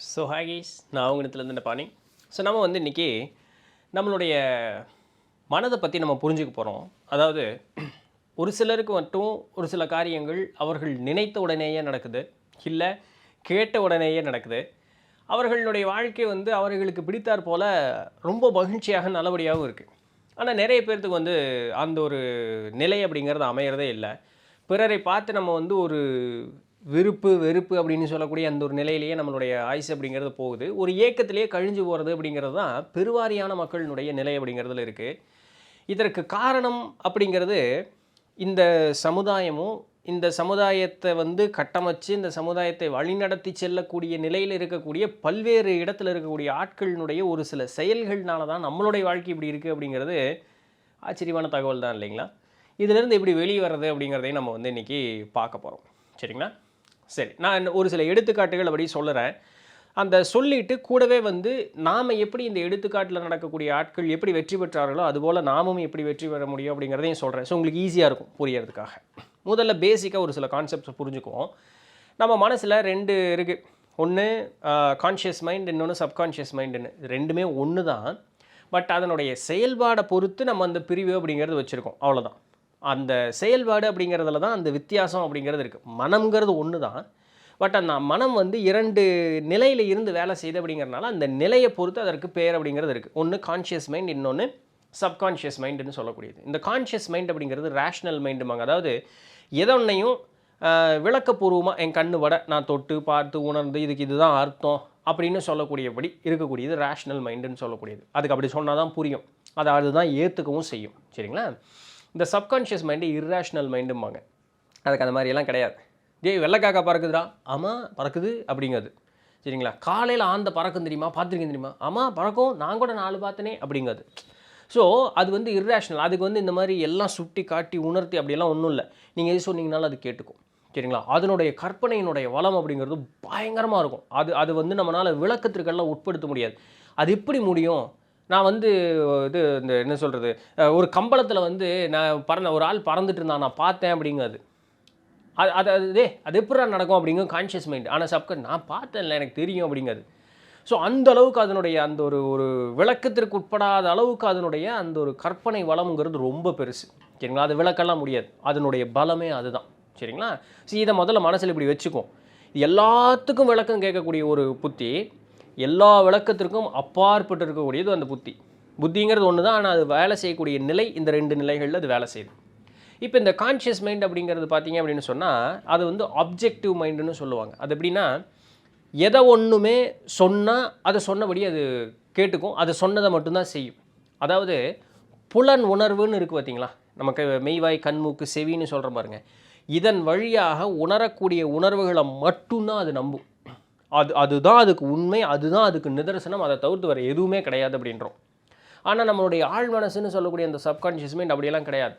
So hi guys, நான் உங்களிடத்துலேருந்து பாணி. So நம்ம இன்றைக்கி நம்மளுடைய மனதை பற்றி நம்ம புரிஞ்சுக்க போகிறோம். அதாவது ஒரு சிலருக்கு மட்டும் ஒரு சில காரியங்கள் அவர்கள் நினைத்த உடனேயே நடக்குது, இல்லை கேட்ட உடனேயே நடக்குது. அவர்களுடைய வாழ்க்கை அவர்களுக்கு பிடித்தாற் போல் ரொம்ப மகிழ்ச்சியாக நல்லபடியாகவும் இருக்குது. ஆனால் நிறைய பேர்த்துக்கு அந்த ஒரு நிலை அப்படிங்கிறது அமையிறதே இல்லை. பிறரை பார்த்து நம்ம ஒரு விருப்பு வெறுப்பு அப்படின்னு சொல்லக்கூடிய அந்த ஒரு நிலையிலேயே நம்மளுடைய ஆயுசு அப்படிங்கிறது போகுது. ஒரு ஏக்கத்திலேயே கழிஞ்சு போகிறது அப்படிங்கிறது தான் பெருவாரியான மக்களினுடைய நிலை அப்படிங்கிறதுல இருக்குது. இதற்கு காரணம் அப்படிங்கிறது இந்த சமுதாயமும் இந்த சமுதாயத்தை கட்டமைச்சு இந்த சமுதாயத்தை வழிநடத்தி செல்லக்கூடிய நிலையில் இருக்கக்கூடிய பல்வேறு இடத்துல இருக்கக்கூடிய ஆட்களினுடைய ஒரு சில செயல்கள்னால தான் நம்மளுடைய வாழ்க்கை இப்படி இருக்குது அப்படிங்கிறது ஆச்சரியமான தகவல் தான் இல்லைங்களா? இதிலேருந்து எப்படி வெளியே வர்றது அப்படிங்கிறதையும் நம்ம இன்றைக்கி பார்க்க போகிறோம். சரிங்களா? சரி, நான் ஒரு சில எடுத்துக்காட்டுகள் அப்படி சொல்லுறேன். அந்த சொல்லிட்டு கூடவே நாம் எப்படி இந்த எடுத்துக்காட்டில் நடக்கக்கூடிய ஆட்கள் எப்படி வெற்றி பெற்றார்களோ அதுபோல் நாமும் எப்படி வெற்றி பெற முடியும் அப்படிங்கிறதையும் சொல்கிறேன். ஸோ உங்களுக்கு ஈஸியாக இருக்கும் புரியறதுக்காக. முதல்ல பேசிக்காக ஒரு சில கான்செப்ட்ஸ் புரிஞ்சுக்குவோம். நம்ம மனசில் ரெண்டு இருக்குது. ஒன்று கான்ஷியஸ் மைண்ட், இன்னொன்று சப்கான்ஷியஸ் மைண்டுன்னு. ரெண்டுமே ஒன்று தான். பட் அதனுடைய செயல்பாடை பொறுத்து நம்ம அந்த பிரிவு அப்படிங்கிறது வச்சுருக்கோம், அவ்வளோதான். அந்த செயல்பாடு அப்படிங்கிறதுல தான் அந்த வித்தியாசம் அப்படிங்கிறது இருக்குது. மனம்ங்கிறது ஒன்று தான். பட் அந்த மனம் இரண்டு நிலையில் இருந்து வேலை செய்யுது அப்படிங்கிறதுனால அந்த நிலையை பொறுத்து அதற்கு பேர் அப்படிங்கிறது இருக்குது. ஒன்று கான்ஷியஸ் மைண்ட், இன்னொன்று சப்கான்ஷியஸ் மைண்டுன்னு சொல்லக்கூடியது. இந்த கான்ஷியஸ் மைண்ட் அப்படிங்கிறது ரேஷ்னல் மைண்டுமாங்க. அதாவது எதொன்னையும் விளக்கப்பூர்வமாக என் கண்ணு வட நான் தொட்டு பார்த்து உணர்ந்து இதுக்கு இதுதான் அர்த்தம் அப்படின்னு சொல்லக்கூடியபடி இருக்கக்கூடியது ரேஷ்னல் மைண்டுன்னு சொல்லக்கூடியது. அதுக்கு அப்படி சொன்னால் தான் புரியும், அதை அதுதான் ஏற்றுக்கவும் செய்யும். சரிங்களா? இந்த சப்கான்ஷியஸ் மைண்டு இர்ரேஷ்னல் மைண்டும்பாங்க. அதுக்கு அந்த மாதிரியெல்லாம் கிடையாது. வெள்ளைக்காக்கா பறக்குதுடா, ஆமாம் பறக்குது அப்படிங்கிறது. சரிங்களா? காலையில் ஆந்த பறக்கும் தெரியுமா, பார்த்துருக்கேன் தெரியுமா, ஆமாம் பறக்கும், நான் கூட 4 பார்த்தனே அப்படிங்கிறது. ஸோ அது இர்ரேஷ்னல். அதுக்கு இந்த மாதிரி எல்லாம் சுட்டி காட்டி உணர்த்தி அப்படியெல்லாம் ஒன்றும் இல்லை. நீங்கள் எது சொன்னீங்கனாலும் அது கேட்டுக்கும். சரிங்களா? அதனுடைய கற்பனையினுடைய வளம் அப்படிங்கிறது பயங்கரமாக இருக்கும். அது நம்மளால் விளக்கத்திற்கெல்லாம் உட்படுத்த முடியாது. அது எப்படி முடியும்? நான் இது இந்த என்ன சொல்கிறது, ஒரு கம்பளத்தில் நான் ஒரு ஆள் பறந்துட்டு இருந்தான், நான் பார்த்தேன் அப்படிங்கிறது. அது எப்படா நடக்கும் அப்படிங்கும் கான்ஷியஸ் மைண்ட். ஆனால் நான் பார்த்தேன்ல, எனக்கு தெரியும் அப்படிங்கிறது. ஸோ அந்த அளவுக்கு அதனுடைய அந்த ஒரு விளக்கத்திற்கு உட்படாத அளவுக்கு அதனுடைய அந்த ஒரு கற்பனை வளம்ங்கிறது ரொம்ப பெருசு. சரிங்களா? அது விளக்கெல்லாம் முடியாது. அதனுடைய பலமே அதுதான். சரிங்களா? சரி, இதை முதல்ல மனசில் இப்படி வச்சுக்கும். எல்லாத்துக்கும் விளக்கம் கேட்கக்கூடிய ஒரு புத்தி, எல்லா விளக்கத்திற்கும் அப்பாற்பட்டு இருக்கக்கூடியது அந்த புத்திங்கிறது ஒன்று தான். ஆனால் அது வேலை செய்யக்கூடிய நிலை இந்த 2 நிலைகளில் அது வேலை செய்யுது. இப்போ இந்த கான்ஷியஸ் மைண்ட் அப்படிங்கிறது பார்த்தீங்க அப்படின்னு சொன்னால் அது ஆப்ஜெக்டிவ் மைண்டுன்னு சொல்லுவாங்க. அது எப்படின்னா, எதை ஒன்றுமே சொன்னால் அதை சொன்னபடி அது கேட்டுக்கும், அதை சொன்னதை மட்டும்தான் செய்யும். அதாவது புலன் உணர்வுன்னு இருக்குது பார்த்தீங்களா, நமக்கு மெய்வாய் கண்மூக்கு செவின்னு சொல்கிற பாருங்க, இதன் வழியாக உணரக்கூடிய உணர்வுகளை மட்டும்தான் அது நம்பும். அதுதான் அதுக்கு உண்மை, அதுதான் அதுக்கு நிதர்சனம், அதை தவிர்த்து வேறு எதுவுமே கிடையாது அப்படின்றோம். ஆனால் நம்மளுடைய ஆழ் மனசுன்னு சொல்லக்கூடிய அந்த சப்கான்ஷியஸ் மைண்ட் அப்படியெல்லாம் கிடையாது.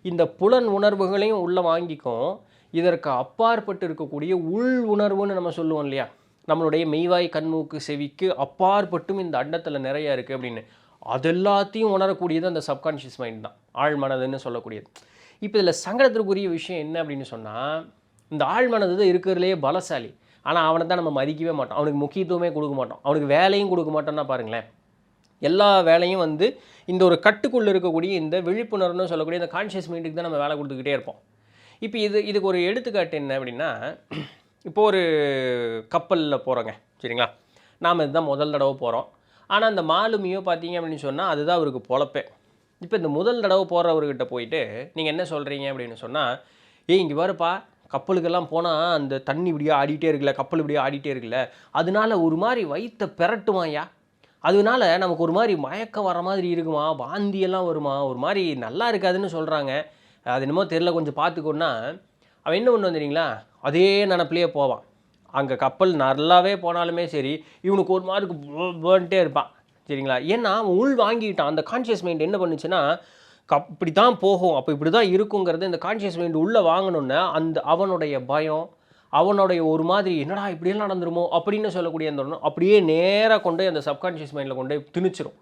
இந்த புலன் உணர்வுகளையும் உள்ளே வாங்கிக்கும். இதற்கு அப்பாற்பட்டு இருக்கக்கூடிய உள் உணர்வுன்னு நம்ம சொல்லுவோம் இல்லையா, நம்மளுடைய மெய்வாய் கண்மூக்கு செவிக்கு அப்பாற்பட்டும் இந்த அண்டத்தில் நிறையா இருக்குது அப்படின்னு, அது எல்லாத்தையும் உணரக்கூடியது அந்த சப்கான்ஷியஸ் மைண்ட் தான், ஆழ் மனதுன்னு சொல்லக்கூடியது. இப்போ இதில் சங்கடத்திற்குரிய விஷயம் என்ன அப்படின்னு சொன்னால், இந்த ஆழ் மனது தான் இருக்கிறதுலேயே பலசாலி. ஆனால் அவனை தான் நம்ம மதிக்கவே மாட்டோம், அவனுக்கு முக்கியத்துவமே கொடுக்க மாட்டோம், அவனுக்கு வேலையும் கொடுக்க மாட்டோம்னா பாருங்களேன். எல்லா வேலையும் இந்த ஒரு கட்டுக்குள்ளே இருக்கக்கூடிய இந்த விழிப்புணர்வுன்னு சொல்லக்கூடிய இந்த கான்ஷியஸ் மைண்டுக்கு தான் நம்ம வேலை கொடுத்துக்கிட்டே இருப்போம். இப்போ இதுக்கு ஒரு எடுத்துக்காட்டு என்ன அப்படின்னா, இப்போ ஒரு கப்பலில் போகிறோங்க. சரிங்களா? நாம் இதுதான் முதல் தடவை போகிறோம். ஆனால் அந்த மாலுமியோ பார்த்தீங்க அப்படின்னு சொன்னால் அதுதான் அவருக்கு பொழப்பே. இப்போ இந்த முதல் தடவை போகிறவர்கிட்ட போயிட்டு நீங்கள் என்ன சொல்கிறீங்க அப்படின்னு சொன்னால், இங்கே பாருப்பா, கப்பலுக்கெல்லாம் போனால் அந்த தண்ணி இப்படியே ஆடிட்டே இருக்குல்ல, கப்பல் இப்படியே ஆடிட்டே இருக்குல்ல, அதனால ஒரு மாதிரி வயிற்றை பெரட்டுமாயா, அதனால நமக்கு ஒரு மாதிரி மயக்கம் வர மாதிரி இருக்குமா, வாந்தியெல்லாம் வருமா, ஒரு மாதிரி நல்லா இருக்காதுன்னு சொல்கிறாங்க, அது என்னமோ தெரியல, கொஞ்சம் பார்த்துக்கோன்னா அவன் என்ன பண்ண வந்துடுறீங்களா, அதே நினப்பிலேயே போவான். அங்கே கப்பல் நல்லாவே போனாலுமே சரி, இவனுக்கு ஒரு மாதிரி பேர்ன்ட்டே இருப்பான். சரிங்களா? ஏன்னா அவன் உள் வாங்கிட்டான். அந்த கான்ஷியஸ் மைண்ட் என்ன பண்ணுச்சுன்னா, இப்படி தான் போகும், அப்போ இப்படி தான் இருக்குங்கிறது இந்த கான்ஷியஸ் மைண்ட் உள்ளே வாங்கணுன்னு அந்த அவனுடைய பயம், அவனுடைய ஒரு மாதிரி என்னடா இப்படியெல்லாம் நடந்துருமோ அப்படின்னு சொல்லக்கூடிய அந்த அப்படியே நேராக கொண்டு அந்த சப்கான்ஷியஸ் மைண்டில் கொண்டு திணிச்சிரும்.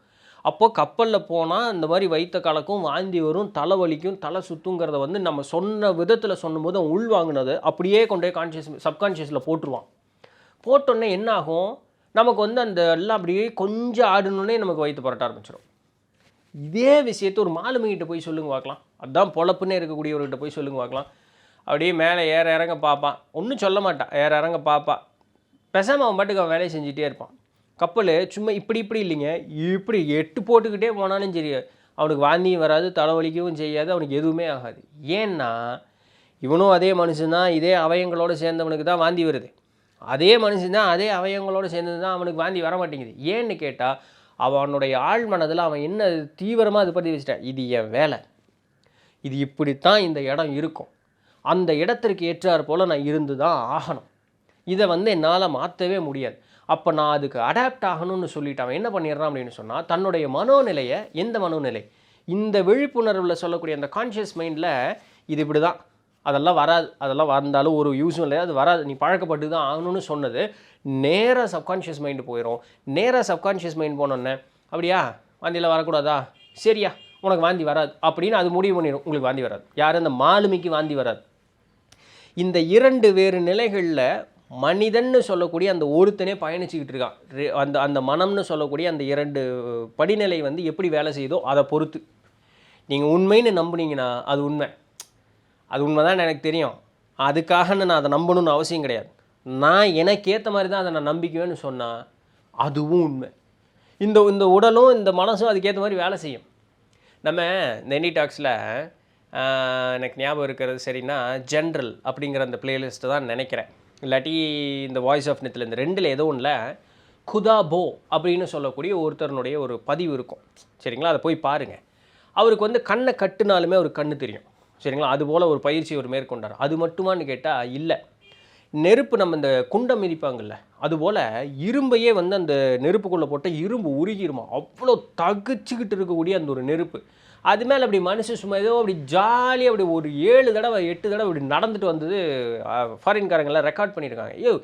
அப்போது கப்பலில் போனால் இந்த மாதிரி வயிற்ற கலக்கும், வாந்தி வரும், தலை வலிக்கும், தலை சுற்றுங்கிறத நம்ம சொன்ன விதத்தில் சொன்னும்போது அவன் உள் வாங்கினது அப்படியே கொண்டு சப்கான்ஷியஸில் போட்டுருவான். போட்டோன்னே என்ன ஆகும், நமக்கு வந்து அந்த எல்லாம் அப்படியே கொஞ்சம் ஆடணுன்னே நமக்கு வயிற்று புரட்ட ஆரம்பிச்சிடும். இதே விஷயத்தை ஒரு மாலுமிகிட்ட போய் சொல்லுங்க பார்க்கலாம். அதுதான் பொழப்புன்னே இருக்கக்கூடியவர்கிட்ட போய் சொல்லுங்க பார்க்கலாம். அப்படியே மேலே ஏற இறங்க பார்ப்பான், ஒன்றும் சொல்ல மாட்டான், ஏற இறங்க பார்ப்பான், பேசாமல் அவன் பாட்டுக்கு அவன் வேலையை செஞ்சுட்டே இருப்பான். கப்பல் சும்மா இப்படி இப்படி இல்லைங்க, இப்படி 8 போட்டுக்கிட்டே போனாலும் சரி அவனுக்கு வாந்தியும் வராது, தலைவலிக்கவும் செய்யாது, அவனுக்கு எதுவுமே ஆகாது. ஏன்னா இவனும் அதே மனுஷன்தான், இதே அவயங்களோடு சேர்ந்தவனுக்கு தான் வாந்தி வருது. அதே மனுஷன்தான் அதே அவயங்களோடு சேர்ந்தது தான் அவனுக்கு வாந்தி வர மாட்டேங்குது. ஏன்னு கேட்டால் அவனுடைய ஆழ் மனதில் அவன் என்ன தீவிரமாக அது பற்றி வச்சுட்டான், இது என் வேலை, இது இப்படித்தான் இந்த இடம் இருக்கும், அந்த இடத்திற்கு ஏற்றார் போல் நான் இருந்து தான் ஆகணும், இதை வந்து என்னால் மாற்றவே முடியாது, அப்போ நான் அதுக்கு அடாப்ட் ஆகணும்னு சொல்லிட்டு அவன் என்ன பண்ணிடுறான் அப்படின்னு சொன்னால், தன்னுடைய மனோநிலையை, எந்த மனோநிலை, இந்த விழிப்புணர்வில் சொல்லக்கூடிய அந்த கான்ஷியஸ் மைண்டில் இது இப்படி தான், அதெல்லாம் வராது, அதெல்லாம் வந்தாலும் ஒரு யூஸும் இல்லை, அது வராது, நீ பழக்கப்பட்டு தான் ஆகணும்னு சொன்னது நேராக சப்கான்ஷியஸ் மைண்டு போயிடும். நேராக சப்கான்ஷியஸ் மைண்ட் போனோன்னே, அப்படியா வாந்தியில் வரக்கூடாதா, சரியா உனக்கு வாந்தி வராது அப்படின்னு அது முடிவு பண்ணிடும், உங்களுக்கு வாந்தி வராது. யார்? அந்த மாலுமிக்கு வாந்தி வராது. இந்த 2 வேறு நிலைகளில் மனிதன்னு சொல்லக்கூடிய அந்த ஒருத்தனே பயணிச்சுக்கிட்டு இருக்கான். அந்த அந்த மனம்னு சொல்லக்கூடிய அந்த 2 படிநிலை வந்து எப்படி வேலை செய்யுதோ அதை பொறுத்து. நீங்கள் உண்மைன்னு நம்புனீங்கன்னா அது உண்மை, அது உண்மைதான் எனக்கு தெரியும், அதுக்காக நான் அதை நம்பணும்னு அவசியம் கிடையாது, நான் எனக்கு ஏற்ற மாதிரி தான் அதை நான் நம்பிக்குவேன்னு சொன்னால் அதுவும் உண்மை. இந்த இந்த உடலும் இந்த மனசும் அதுக்கேற்ற மாதிரி வேலை செய்யும். நம்ம இந்த என்டி டாக்ஸில் எனக்கு ஞாபகம் இருக்கிறது சரின்னா ஜென்ரல் அப்படிங்கிற அந்த பிளேலிஸ்ட்டை தான் நினைக்கிறேன், இல்லாட்டி இந்த வாய்ஸ் ஆஃப் நெத்தில் இந்த 2ல் ஏதோ ஒன்றில் குதா போ அப்படின்னு சொல்லக்கூடிய ஒருத்தருடைய ஒரு பதிவு இருக்கும் சரிங்களா, அதை போய் பாருங்கள். அவருக்கு வந்து கண்ணை கட்டுனாலுமே ஒரு கண்ணு தெரியும் சரிங்களா, அதுபோல் ஒரு பயிற்சி அவர் மேற்கொண்டார். அது மட்டுமான்னு கேட்டால் இல்லை. நெருப்பு நம்ம இந்த குண்டம் மிதிப்பாங்கள்ல, அதுபோல் இரும்பையே வந்து அந்த நெருப்புக்குள்ளே போட்டால் இரும்பு உருகிருமா, அவ்வளோ தகுச்சிக்கிட்டு இருக்கக்கூடிய அந்த ஒரு நெருப்பு, அது மேலே அப்படி மனுஷன் சும்மா ஏதோ அப்படி ஜாலியாக அப்படி ஒரு 7 தடவை 8 தடவை இப்படி நடந்துட்டு வந்தது ஃபாரின்காரங்களாம் ரெக்கார்ட் பண்ணியிருக்காங்க.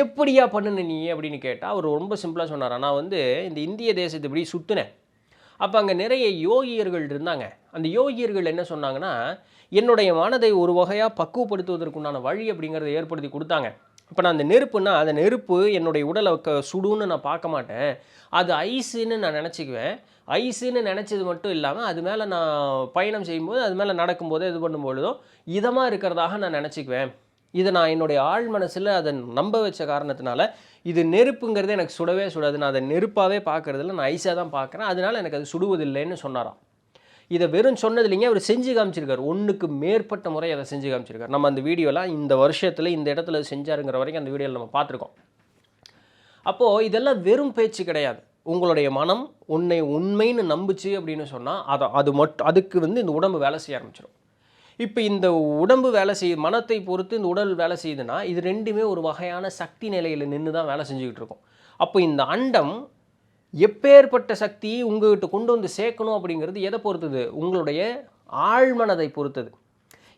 எப்படியா பண்ணுன நீ அப்படின்னு கேட்டால் அவர் ரொம்ப சிம்பிளாக சொன்னார், நான் வந்து இந்த இந்திய தேசத்தை இப்படி சுற்றினேன், அப்போ அங்கே நிறைய யோகியர்கள் இருந்தாங்க, அந்த யோகியர்கள் என்ன சொன்னாங்கன்னா, என்னுடைய மனதை ஒரு வகையாக பக்குவப்படுத்துவதற்குண்டான வழி அப்படிங்கிறத ஏற்படுத்தி கொடுத்தாங்க. இப்போ நான் அந்த நெருப்புன்னா, அந்த நெருப்பு என்னுடைய உடலை சுடுன்னு நான் பார்க்க மாட்டேன், அது ஐஸுன்னு நான் நினச்சிக்குவேன், ஐஸுன்னு நினச்சது மட்டும் இல்லாமல் அது மேலே நான் பயணம் செய்யும்போது, அது மேலே நடக்கும்போது இது பண்ணும்பொழுதும் இதமாக இருக்கிறதாக நான் நினச்சிக்குவேன், இதை நான் என்னுடைய ஆழ் மனசில் அதை நம்ப வச்ச காரணத்தினால இது நெருப்புங்கிறது எனக்கு சுடவே சுடாது, நான் அதை நெருப்பாகவே பார்க்குறதில்ல, நான் ஐஸாக தான் பார்க்குறேன், அதனால் எனக்கு அது சுடுவதில்லைன்னு சொன்னாராம். இதை வெறும் சொன்னது இல்லைங்க, அவர் செஞ்சு காமிச்சிருக்காரு, 1க்கு மேற்பட்ட முறை அதை செஞ்சு காமிச்சிருக்காரு. நம்ம அந்த வீடியோலாம் இந்த வருஷத்தில் இந்த இடத்துல செஞ்சாருங்கிற வரைக்கும் அந்த வீடியோவில் நம்ம பார்த்துருக்கோம். அப்போது இதெல்லாம் வெறும் பேச்சு கிடையாது, உங்களுடைய மனம் உன்னை உண்மைன்னு நம்புச்சு அப்படின்னு சொன்னால் அதுக்கு வந்து இந்த உடம்பு வேலை செய்ய ஆரம்பிச்சிடும். இப்போ இந்த உடம்பு வேலை மனத்தை பொறுத்து இந்த உடல் வேலை செய்யுதுன்னா இது 2மே ஒரு வகையான சக்தி நிலையில் நின்று தான் வேலை செஞ்சுக்கிட்டு இருக்கும். அப்போ இந்த அண்டம் எப்பேற்பட்ட சக்தியை உங்கள்கிட்ட கொண்டு வந்து சேர்க்கணும் அப்படிங்கிறது எதை பொறுத்தது? உங்களுடைய ஆழ்மனதை பொறுத்தது.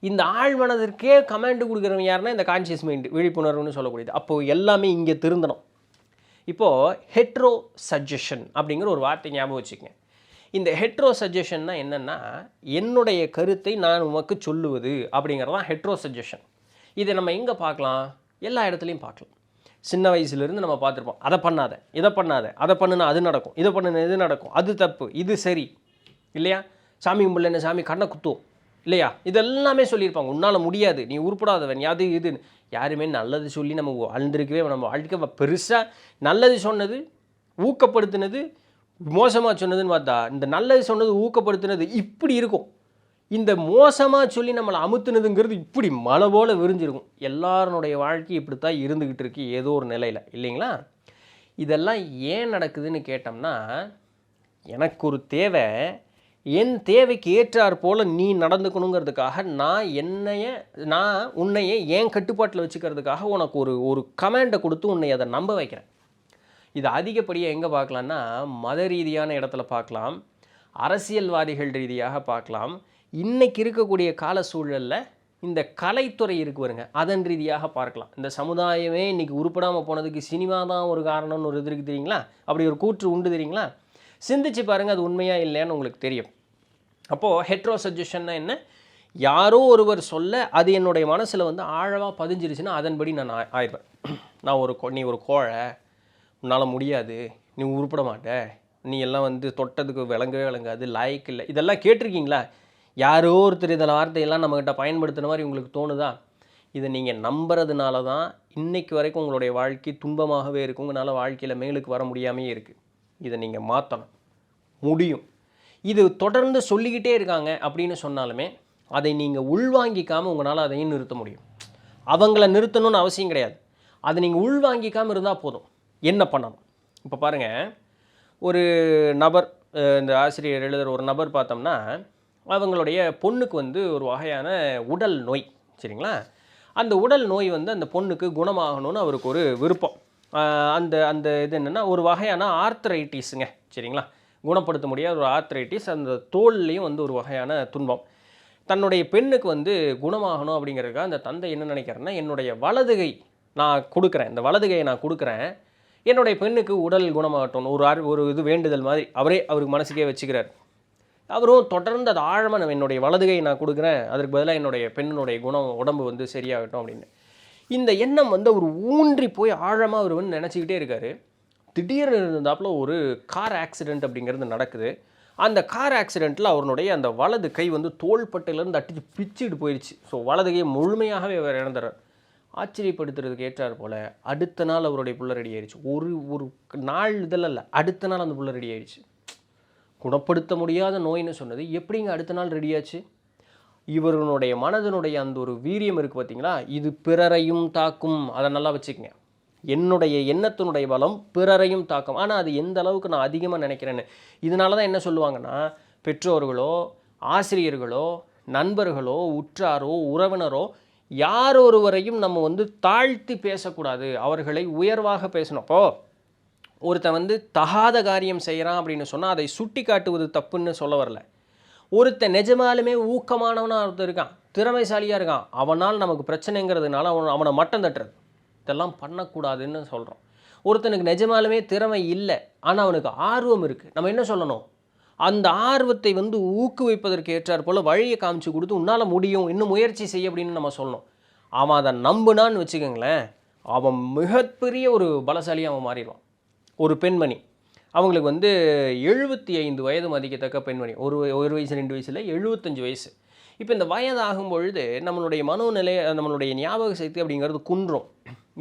இந்த ஆழ்மனதிற்கே கமாண்டு கொடுக்குறவங்க யாருன்னா இந்த கான்ஷியஸ் மைண்டு, விழிப்புணர்வுன்னு சொல்லக்கூடியது. அப்போது எல்லாமே இங்கே திருந்தணும். இப்போது ஹெட்ரோ சஜஷன் அப்படிங்கிற ஒரு வார்த்தை ஞாபகம் வச்சுக்கங்க. இந்த ஹெட்ரோ சஜஷன்னா என்னென்னா, என்னுடைய கருத்தை நான் உமக்கு சொல்லுவது அப்படிங்கிறது தான் ஹெட்ரோ சஜஷன். இதை நம்ம எங்கே பார்க்கலாம்? எல்லா இடத்துலையும் பார்க்கலாம். சின்ன வயசுலேருந்து நம்ம பார்த்துருப்போம், அதை பண்ணாத, இதை பண்ணாத, அதை பண்ணுனா அது நடக்கும், இதை பண்ணுனா இது நடக்கும், அது தப்பு, இது சரி இல்லையா, சாமி கும்பிடல சாமி கண்ணை குத்தும் இல்லையா, இதெல்லாமே சொல்லியிருப்பாங்க. உன்னால் முடியாது, நீ உருப்படாதவன், அது இதுன்னு யாருமே நல்லது சொல்லி நம்ம வாழ்ந்துருக்கவே நம்ம வாழ்க்கை பெருசாக நல்லது சொன்னது ஊக்கப்படுத்தினது மோசமாக சொன்னதுன்னு பார்த்தா இந்த நல்லது சொன்னது ஊக்கப்படுத்தினது இப்படி இருக்கும், இந்த மோசமாக சொல்லி நம்மளை அமுத்துனதுங்கிறது இப்படி மலை போல் விரிஞ்சிருக்கும். எல்லாருடைய வாழ்க்கை இப்படி தான் இருந்துக்கிட்டு இருக்கு ஏதோ ஒரு நிலையில் இல்லைங்களா. இதெல்லாம் ஏன் நடக்குதுன்னு கேட்டோம்னா, எனக்கு ஒரு தேவை, என் தேவைக்கு ஏற்றார் போல் நீ நடந்துக்கணுங்கிறதுக்காக நான் உன்னையே என் கட்டுப்பாட்டில் வச்சுக்கிறதுக்காக உனக்கு ஒரு கமாண்டை கொடுத்து உன்னை அதை நம்ப வைக்கிறேன். இது அதிகப்படியாக எங்கே பார்க்கலான்னா, மத ரீதியான இடத்துல பார்க்கலாம், அரசியல்வாதிகள் ரீதியாக பார்க்கலாம், இன்றைக்கி இருக்கக்கூடிய கால சூழலில் இந்த கலைத்துறை இருக்கு வருங்க அதன் ரீதியாக பார்க்கலாம். இந்த சமுதாயமே இன்றைக்கி உருப்படாமல் போனதுக்கு சினிமா தான் ஒரு காரணம்னு ஒரு இது இருக்குது தெரியுங்களா, அப்படி ஒரு கூற்று உண்டு தெரியுங்களா. சிந்திச்சு பாருங்கள், அது உண்மையாக இல்லைன்னு உங்களுக்கு தெரியும். அப்போது ஹெட்ரோ சஜஷன்னா என்ன, யாரோ ஒருவர் சொல்ல அது என்னுடைய மனசில் வந்து ஆழமாக பதிஞ்சிருச்சுன்னா அதன்படி நான் ஆயிடுவேன். நான் நீ ஒரு கோழை, உன்னால் முடியாது, நீ உருப்பட மாட்ட, நீ எல்லாம் வந்து தொட்டதுக்கு விளங்கவே விளங்காது, லாய்க்கு இல்லை, இதெல்லாம் கேட்டிருக்கீங்களா? யாரோ ஒருத்தர் இதில் வார்த்தையெல்லாம் நம்மக்கிட்ட பயன்படுத்துகிற மாதிரி உங்களுக்கு தோணுதா? இதை நீங்கள் நம்புறதுனால தான் இன்றைக்கு வரைக்கும் உங்களுடைய வாழ்க்கை துன்பமாகவே இருக்கும். உங்களால் வாழ்க்கையில் மேலுக்கு வர முடியாமையே இருக்குது. இதை நீங்கள் மாற்றணும், முடியும். இது தொடர்ந்து சொல்லிக்கிட்டே இருக்காங்க அப்படின்னு சொன்னாலுமே அதை நீங்கள் உள்வாங்கிக்காமல் உங்களால் அதையும் நிறுத்த முடியும். அவங்கள நிறுத்தணும்னு அவசியம் கிடையாது. அதை நீங்கள் உள்வாங்கிக்காமல் இருந்தால் போதும். என்ன பண்ணணும்? இப்போ பாருங்கள், ஒரு நபர், இந்த ஆசிரியர் எழுதுகிற ஒரு நபர் பார்த்தோம்னா, அவங்களுடைய பொண்ணுக்கு வந்து ஒரு வகையான உடல் நோய், சரிங்களா? அந்த உடல் நோய் வந்து அந்த பொண்ணுக்கு குணமாகணும்னு அவருக்கு ஒரு விருப்பம். அந்த அந்த இது என்னென்னா, ஒரு வகையான ஆர்த்ரைட்டிஸுங்க, சரிங்களா? குணப்படுத்த முடியாத ஒரு ஆர்த்ரைட்டிஸ், அந்த தோல்லையும் வந்து ஒரு வகையான துன்பம். தன்னுடைய பெண்ணுக்கு வந்து குணமாகணும் அப்படிங்கிறதுக்காக அந்த தந்தை என்ன நினைக்கிறேன்னா, என்னுடைய வலதுகை நான் கொடுக்குறேன், இந்த வலதுகையை நான் கொடுக்குறேன், என்னுடைய பெண்ணுக்கு உடல் குணமாகட்டும், ஒரு இது வேண்டுதல் மாதிரி அவருக்கு மனசுக்கே வச்சுக்கிறார். அவரும் தொடர்ந்து அது ஆழமாக, என்னுடைய வலதுகையை நான் கொடுக்குறேன், அதற்கு பதிலாக என்னுடைய பெண்ணினுடைய உடம்பு வந்து சரியாகட்டும் அப்படின்னு இந்த எண்ணம் வந்து அவர் ஊன்றி போய் ஆழமாக அவர் வந்து நினச்சிக்கிட்டே இருக்கார். திடீர்னு இருந்தாப்புல ஒரு கார் ஆக்சிடெண்ட் அப்படிங்கிறது நடக்குது. அந்த கார் ஆக்சிடெண்ட்டில் அவருடைய அந்த வலது கை வந்து தோள்பட்டையிலேருந்து அட்டிச்சு பிச்சுட்டு போயிடுச்சு. ஸோ வலது கையை முழுமையாகவே அவர் இழந்துறார். ஆச்சரியப்படுத்துறதுக்கு ஏற்றார் போல் அடுத்த நாள் அவருடைய புள்ள ரெடி ஆயிடுச்சு. ஒரு நாள் இதெல்லாம் இல்லை, அடுத்த நாள் அந்த புள்ள ரெடி ஆயிடுச்சு. குணப்படுத்த முடியாத நோயின்னு சொன்னது எப்படிங்க அடுத்த நாள் ரெடியாச்சு? இவர்களுடைய மனதனுடைய அந்த ஒரு வீரியம் இருக்குது பார்த்தீங்களா, இது பிறரையும் தாக்கும். அதை நல்லா வச்சுக்கங்க. என்னுடைய எண்ணத்தினுடைய பலம் பிறரையும் தாக்கும். ஆனால் அது எந்த அளவுக்கு நான் அதிகமாக நினைக்கிறேன்னு. இதனால தான் என்ன சொல்லுவாங்கன்னா, பெற்றோர்களோ ஆசிரியர்களோ நண்பர்களோ உற்றாரோ உறவினரோ யார் ஒருவரையும் நம்ம வந்து தாழ்த்தி பேசக்கூடாது, அவர்களை உயர்வாக பேசணும். அப்போது ஒருத்தன் வந்து தகாத காரியம் செய்கிறான் அப்படின்னு சொன்னால் அதை சுட்டி காட்டுவது தப்புன்னு சொல்ல வரல. ஒருத்தன் நிஜமாலுமே ஊக்கமானவனாக ஒருத்தர் இருக்கான், திறமைசாலியாக இருக்கான், அவனால் நமக்கு பிரச்சனைங்கிறதுனால அவனை மட்டம் தட்டுறது, இதெல்லாம் பண்ணக்கூடாதுன்னு சொல்கிறோம். ஒருத்தனுக்கு நிஜமாலுமே திறமை இல்லை, ஆனால் அவனுக்கு ஆர்வம் இருக்குது, நம்ம என்ன சொல்லணும்? அந்த ஆர்வத்தை வந்து ஊக்குவிப்பதற்கு ஏற்றார் போல் வழியை காமிச்சு கொடுத்து உன்னால் முடியும், இன்னும் முயற்சி செய்ய அப்படின்னு நம்ம சொல்லணும். அவன் அதை நம்புனான்னு வச்சுக்கோங்களேன், அவன் மிகப்பெரிய ஒரு பலசாலியாக அவன் மாறிடுவான். ஒரு பெண்மணி, அவங்களுக்கு வந்து 75 வயது மதிக்கத்தக்க பெண்மணி, ஒரு வயசு 2 வயசில் 75 வயசு. இப்போ இந்த வயது ஆகும் பொழுது நம்மளுடைய மனோநிலை, நம்மளுடைய ஞாபக சக்தி அப்படிங்கிறது குன்றும்.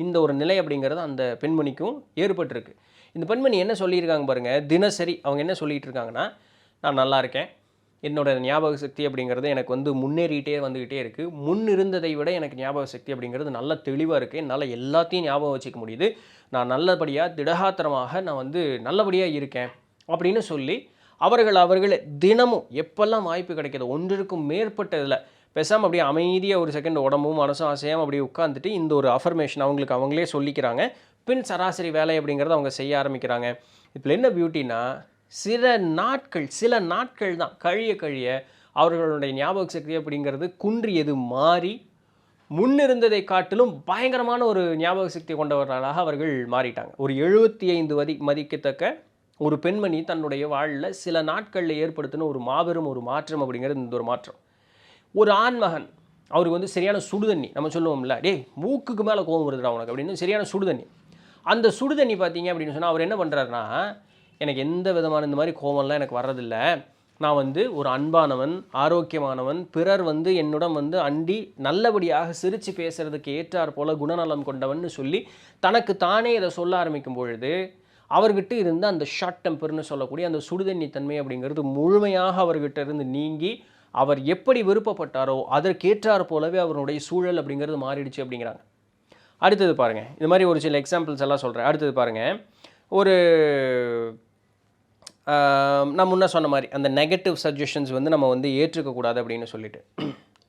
இந்த ஒரு நிலை அப்படிங்கிறது அந்த பெண்மணிக்கும் ஏற்பட்டிருக்கு. இந்த பெண்மணி என்ன சொல்லியிருக்காங்க பாருங்கள், தினசரி அவங்க என்ன சொல்லிகிட்டு இருக்காங்கன்னா, நான் நல்லா இருக்கேன், என்னோடய ஞாபக சக்தி அப்படிங்கிறது எனக்கு வந்து முன்னேறிகிட்டே வந்துக்கிட்டே இருக்குது, முன் இருந்ததை விட எனக்கு ஞாபக சக்தி அப்படிங்கிறது நல்லா தெளிவாக இருக்குது, என்னால் எல்லாத்தையும் ஞாபகம் வச்சுக்க முடியுது, நான் நல்லபடியாக திடகாத்திரமாக நான் வந்து நல்லபடியாக இருக்கேன் அப்படின்னு சொல்லி அவர்கள் தினமும் எப்பெல்லாம் வாய்ப்பு கிடைக்கிது ஒன்றிற்கும் மேற்பட்ட இதில் பேசாமல் அப்படியே அமைதியாக ஒரு செகண்ட் உடம்பும் மனசும் அசையாமல் அப்படியே உட்காந்துட்டு இந்த ஒரு அஃபர்மேஷன் அவங்களே சொல்லிக்கிறாங்க. பின் சராசரி வேலை அப்படிங்கிறத அவங்க செய்ய ஆரம்பிக்கிறாங்க. இப்போ என்ன பியூட்டினா, சில நாட்கள் தான் கழிய அவர்களுடைய ஞாபக சக்தி அப்படிங்கிறது குன்றியது மாறி முன்னிருந்ததை காட்டிலும் பயங்கரமான ஒரு ஞாபக சக்தி கொண்டவர்களாக அவர்கள் மாறிட்டாங்க. ஒரு 75 மதிக்கத்தக்க ஒரு பெண்மணி தன்னுடைய வாழ்வில் சில நாட்களில் ஏற்படுத்தின ஒரு மாபெரும் ஒரு மாற்றம் அப்படிங்கிறது இந்த ஒரு மாற்றம். ஒரு ஆண்மகன், அவருக்கு வந்து சரியான சுடுதண்ணி, நம்ம சொல்லுவோம்ல, டேய் மூக்குக்கு மேலே கோவம் வருதுடா உனக்கு அப்படின்னு, சரியான சுடுதண்ணி. அந்த சுடுதண்ணி பார்த்தீங்க அப்படின்னு சொன்னால் அவர் என்ன பண்ணுறாருனா, எனக்கு எந்த விதமான இந்த மாதிரி கோவம்லாம் எனக்கு வர்றதில்லை, நான் வந்து ஒரு அன்பானவன், ஆரோக்கியமானவன், பிறர் வந்து என்னுடன் வந்து அண்டி நல்லபடியாக சிரித்து பேசுகிறதுக்கு ஏற்றார் போல் குணநலம் கொண்டவன் சொல்லி தனக்கு தானே இதை சொல்ல ஆரம்பிக்கும் பொழுது அவர்கிட்ட இருந்து அந்த ஷார்ட் டெம்பர்னு சொல்லக்கூடிய அந்த சுடுதண்ணி தன்மை அப்படிங்கிறது முழுமையாக அவர்கிட்ட இருந்து நீங்கி அவர் எப்படி விருப்பப்பட்டாரோ அதற்கேற்றார் போலவே அவருடைய சூழல் அப்படிங்கிறது மாறிடுச்சு அப்படிங்கிறாங்க. அடுத்தது பாருங்கள், இந்த மாதிரி ஒரு சில எக்ஸாம்பிள்ஸ் எல்லாம் சொல்கிறேன். அடுத்தது பாருங்கள், ஒரு நான் முன்ன சொன்ன மாதிரி அந்த நெகட்டிவ் சஜஷன்ஸ் வந்து நம்ம வந்து ஏற்றுக்கக்கூடாது அப்படின்னு சொல்லிட்டு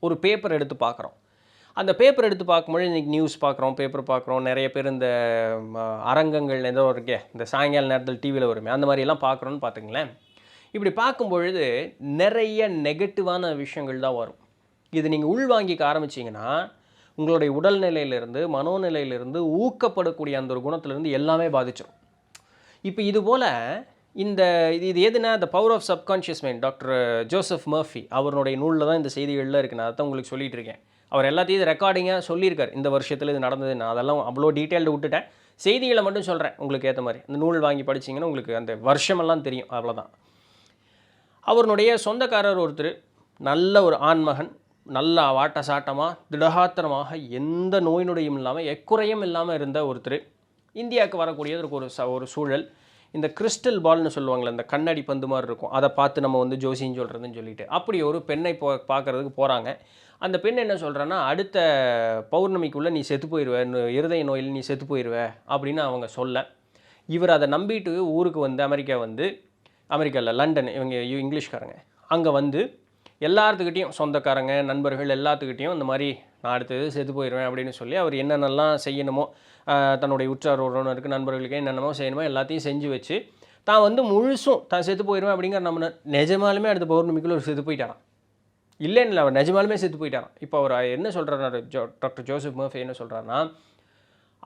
ஒரு பேப்பர் எடுத்து பார்க்குறோம். அந்த பேப்பர் எடுத்து பார்க்கும்போது இன்றைக்கி நியூஸ் பார்க்குறோம், பேப்பர் பார்க்குறோம், நிறைய பேர் இந்த அரங்கங்கள் ஏதோ இருக்கே, இந்த சாயங்கால நேரத்தில் டிவியில் வருமே, அந்த மாதிரியெல்லாம் பார்க்குறோன்னு பார்த்துங்களேன். இப்படி பார்க்கும்பொழுது நிறைய நெகட்டிவான விஷயங்கள் தான் வரும். இது நீங்கள் உள்வாங்கிக்க ஆரம்பிச்சிங்கன்னா உங்களுடைய உடல்நிலையிலிருந்து மனோநிலையிலிருந்து ஊக்கப்படக்கூடிய அந்த ஒரு குணத்திலிருந்து எல்லாமே பாதிச்சிடும். இப்போ இதுபோல் இது எதுனா the power of subconscious mind, doctor Joseph Murphy அவருடைய நூலில் தான் இந்த செய்திகளில் இருக்குது. நான் அதான் உங்களுக்கு சொல்லிகிட்டு இருக்கேன். அவர் எல்லாத்தையும் இது ரெக்கார்டிங்காக சொல்லியிருக்கார், இந்த வருஷத்தில் இது நடந்தது. நான் அதெல்லாம் அவ்வளோ டீட்டெயில்டு விட்டுட்டேன். செய்திகளை மட்டும் சொல்கிறேன் உங்களுக்கு ஏற்ற மாதிரி. அந்த நூல் வாங்கி படிச்சிங்கன்னா உங்களுக்கு அந்த வருஷமெல்லாம் தெரியும், அவ்வளோதான். அவருடைய சொந்தக்காரர் ஒருத்தர், நல்ல ஒரு ஆண்மகன், நல்ல வாட்ட சாட்டமாக திடகாத்திரமாக எந்த நோய் நொடியும் இல்லாமல் எக்குறையும் இல்லாமல் இருந்த ஒருத்தர் இந்தியாவுக்கு வரக்கூடியதற்கு ஒரு சூழல். இந்த கிறிஸ்டல் பால்னு சொல்லுவாங்களே, இந்த கண்ணாடி பந்து மாதிரி இருக்கும், அதை பார்த்து நம்ம வந்து ஜோசின்னு சொல்கிறதுன்னு சொல்லிட்டு அப்படி ஒரு பெண்ணை பார்க்குறதுக்கு போகிறாங்க. அந்த பெண் என்ன சொல்கிறேன்னா, அடுத்த பௌர்ணமிக்குள்ளே நீ செத்து போயிடுவ, இருதய நோயில் நீ செத்து போயிடுவ அப்படின்னு அவங்க சொல்ல, இவர் அதை நம்பிட்டு ஊருக்கு வந்து அமெரிக்காவில் லண்டன், இவங்க இங்கிலீஷ்காரங்க, அங்கே வந்து எல்லாத்துக்கிட்டையும் சொந்தக்காரங்க நண்பர்கள் எல்லாத்துக்கிட்டையும் இந்த மாதிரி நான் அடுத்தது செத்து போயிடுவேன் அப்படின்னு சொல்லி அவர் என்னென்னலாம் செய்யணுமோ தன்னுடைய உற்றார் உறவினருக்கு நண்பர்களுக்கு என்னென்னமோ செய்யணுமோ எல்லாத்தையும் செஞ்சு வச்சு தான் வந்து முழுசும் தான் செத்து போயிடுவேன் அப்படிங்கிற நம்ம நிஜமாலுமே அடுத்த பௌர்ணமிக்குள்ள ஒரு செத்து போயிட்டாராம். இல்லைன்னு அவர் நிஜமாலுமே செத்து போயிட்டாராம். இப்போ அவர் என்ன சொல்கிறாரு, டாக்டர் ஜோசப் மர்ஃபி என்ன சொல்கிறாருன்னா,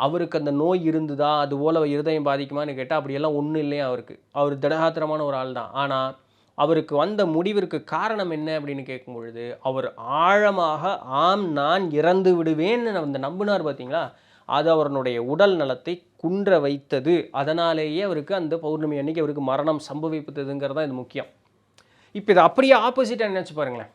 அவருக்கு அந்த நோய் இருந்துதா, அது போல் இருதயம் பாதிக்குமான்னு கேட்டால் அப்படியெல்லாம் ஒன்றும் இல்லையா அவருக்கு. அவர் திடகாத்திரமான ஒரு ஆள் தான். ஆனால் அவருக்கு வந்த முடிவிற்கு காரணம் என்ன அப்படின்னு கேட்கும் பொழுது அவர் ஆழமாக ஆம் நான் இறந்து விடுவேன்னு அந்த நம்பினார் பார்த்தீங்களா, அது அவருடைய உடல் நலத்தை குன்ற வைத்தது. அதனாலேயே அவருக்கு அந்த பௌர்ணமி அன்னைக்கு அவருக்கு மரணம் சம்பவிப்பதுங்கிறது தான் இது முக்கியம். இப்போ இது அப்படியே ஆப்போசிட்டாக நினச்சி பாருங்களேன்.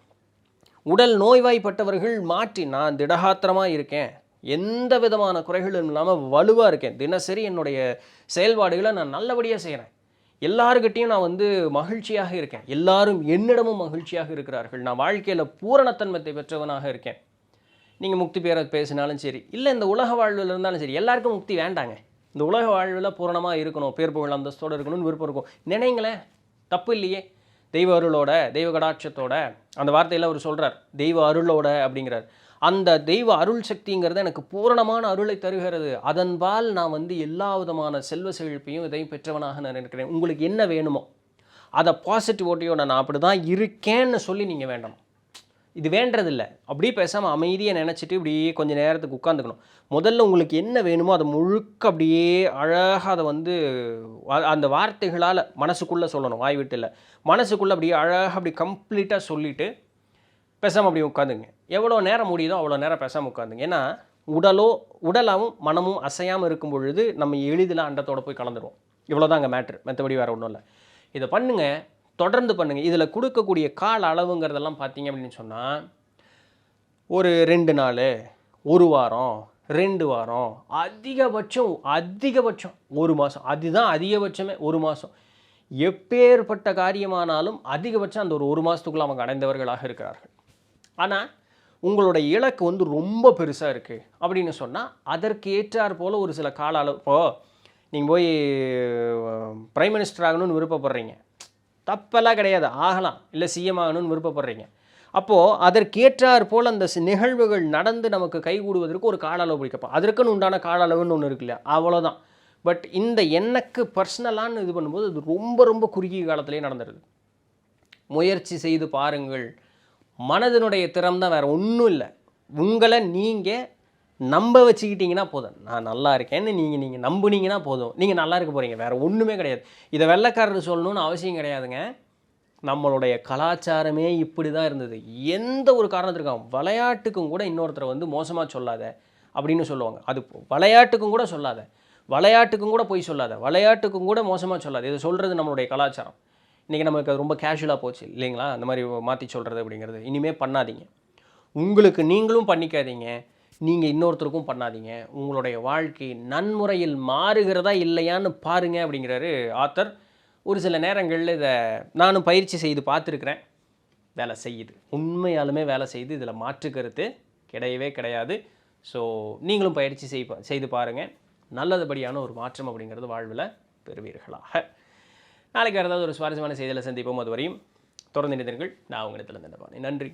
உடல் நோய்வாய்ப்பட்டவர்கள் மாற்றி நான் திடகாத்திரமாக இருக்கேன், எந்த விதமான குறைகளும் இல்லாமல் வலுவாக இருக்கேன், தினசரி என்னுடைய செயல்பாடுகளை நான் நல்லபடியாக செய்கிறேன், எல்லாருக்கிட்டையும் நான் வந்து மகிழ்ச்சியாக இருக்கேன், எல்லாரும் என்னிடமும் மகிழ்ச்சியாக இருக்கிறார்கள், நான் வாழ்க்கையில் பூரணத்தன்மத்தை பெற்றவனாக இருக்கேன். நீங்கள் முக்தி பேர பேசினாலும் சரி, இல்லை இந்த உலக வாழ்வில் இருந்தாலும் சரி, எல்லாருக்கும் முக்தி வேண்டாங்க. இந்த உலக வாழ்வில் பூரணமாக இருக்கணும், பேர் புகழ் அந்தஸ்தோடு இருக்கணும்னு விருப்பம் இருக்கும். நினைங்களேன், தப்பு இல்லையே. தெய்வ அருளோட, தெய்வ கடாட்சத்தோட, அந்த வார்த்தையில் அவர் சொல்கிறார் தெய்வ அருளோட அப்படிங்கிறார். அந்த தெய்வ அருள் சக்திங்கிறது எனக்கு பூரணமான அருளை தருகிறது. அதன்பால் நான் வந்து எல்லா விதமான செல்வ செழிப்பையும் இதையும் பெற்றவனாக நான் இருக்கிறேன். உங்களுக்கு என்ன வேணுமோ அதை பாசிட்டிவிட்டியோட நான் அப்படி தான் இருக்கேன்னு சொல்லி நீங்கள் வேண்டணும். இது வேண்டதில்லை. அப்படியே பேசாமல் அமைதியை நினச்சிட்டு இப்படியே கொஞ்சம் நேரத்துக்கு உட்காந்துக்கணும். முதல்ல உங்களுக்கு என்ன வேணுமோ அதை முழுக்க அப்படியே அழகாக அதை வந்து அந்த வார்த்தைகளால் மனசுக்குள்ளே சொல்லணும், வாய் விட்டு இல்லை, மனசுக்குள்ளே அப்படியே அழகாக அப்படி கம்ப்ளீட்டாக சொல்லிவிட்டு பேசாமல் அப்படி உட்காந்துங்க. எவ்வளோ நேரம் முடியுதோ அவ்வளோ நேரம் பேசாமல் உட்காந்துங்க. ஏன்னா உடலாகவும் மனமும் அசையாமல் இருக்கும் பொழுது நம்ம எளிதில் அண்டத்தோடு போய் கலந்துருவோம். இவ்வளோதான் அங்கே மேட்ரு, மற்றபடி வேறு ஒன்றும் இல்லை. இதை பண்ணுங்கள், தொடர்ந்து பண்ணுங்கள். இதில் கொடுக்கக்கூடிய கால அளவுங்கிறதெல்லாம் பார்த்தீங்க அப்படின்னு சொன்னால் ஒரு 2 நாள், 1 வாரம், 2 வாரம், அதிகபட்சம் 1 மாதம். அதுதான் அதிகபட்சமே 1 மாதம். எப்பேற்பட்ட காரியமானாலும் அதிகபட்சம் அந்த ஒரு மாதத்துக்குள்ளே அவங்க அடைந்தவர்களாக இருக்கிறார்கள். ஆனால் உங்களுடைய இலக்கு வந்து ரொம்ப பெருசாக இருக்குது அப்படின்னு சொன்னால் அதற்கு ஏற்றார் போல் ஒரு சில கால அளவு. இப்போது நீங்கள் போய் பிரைம் மினிஸ்டர் ஆகணும்னு விருப்பப்படுறீங்க, தப்பெல்லாம் கிடையாது, ஆகலாம். இல்லை சிஎம் ஆகணும்னு விருப்பப்படுறீங்க. அப்போது அதற்கேற்றார் போல் அந்த நிகழ்வுகள் நடந்து நமக்கு கைகூடுவதற்கு ஒரு கால அளவு பிடிக்கப்போம். அதற்குன்னு உண்டான கால அளவுன்னு ஒன்று இருக்கு இல்லையா, அவ்வளோதான். பட் இந்த எனக்கு பர்சனலான்னு இது பண்ணும்போது அது ரொம்ப ரொம்ப குறுகிய காலத்திலே நடந்துடுது. முயற்சி செய்து பாருங்கள். மனதினுடைய திறம் தான், வேறு ஒன்றும் இல்லை. உங்களை நீங்கள் நம்ப வச்சுக்கிட்டிங்கன்னா போதும், நான் நல்லா இருக்கேன்னு நீங்கள் நம்புனீங்கன்னா போதும், நீங்கள் நல்லா இருக்க போகிறீங்க. வேறு ஒன்றுமே கிடையாது. இதை வெள்ளைக்காரர் சொல்லணும்னு அவசியம் கிடையாதுங்க. நம்மளுடைய கலாச்சாரமே இப்படி தான் இருந்தது. எந்த ஒரு காரணத்திற்கும் விளையாட்டுக்கும் கூட இன்னொருத்தரை வந்து மோசமாக சொல்லாத அப்படின்னு சொல்லுவாங்க. அது விளையாட்டுக்கும் கூட சொல்லாத, விளையாட்டுக்கும் கூட போய் சொல்லாத, விளையாட்டுக்கும் கூட மோசமாக சொல்லாது. இதை சொல்கிறது நம்மளுடைய கலாச்சாரம். இன்றைக்கி நமக்கு அது ரொம்ப கேஷுவலாக போச்சு இல்லைங்களா, அந்த மாதிரி மாற்றி சொல்கிறது அப்படிங்கிறது. இனிமேல் பண்ணாதீங்க. உங்களுக்கு நீங்களும் பண்ணிக்காதீங்க, நீங்கள் இன்னொருத்தருக்கும் பண்ணாதீங்க. உங்களுடைய வாழ்க்கை நன்முறையில் மாறுகிறதா இல்லையான்னு பாருங்க அப்படிங்கிறாரு ஆத்தர். ஒரு சில நேரங்களில் இதை நானும் பயிற்சி செய்து பார்த்துருக்குறேன். வேலை செய்யுது, உண்மையாலுமே வேலை செய்து, இதில் மாற்று கருத்து கிடையவே கிடையாது. ஸோ நீங்களும் பயிற்சி செய்து பாருங்கள். நல்லதுபடியான ஒரு மாற்றம் அப்படிங்கிறது வாழ்வில் பெறுவீர்களாக. நாளைக்கு வேறு ஏதாவது ஒரு சுவாரஸ்யமான செய்தியில் சந்திப்போம். அதுவரையும் தொடர்ந்து நினைத்தீர்கள். நான் உங்களிடத்தில் நன்றி.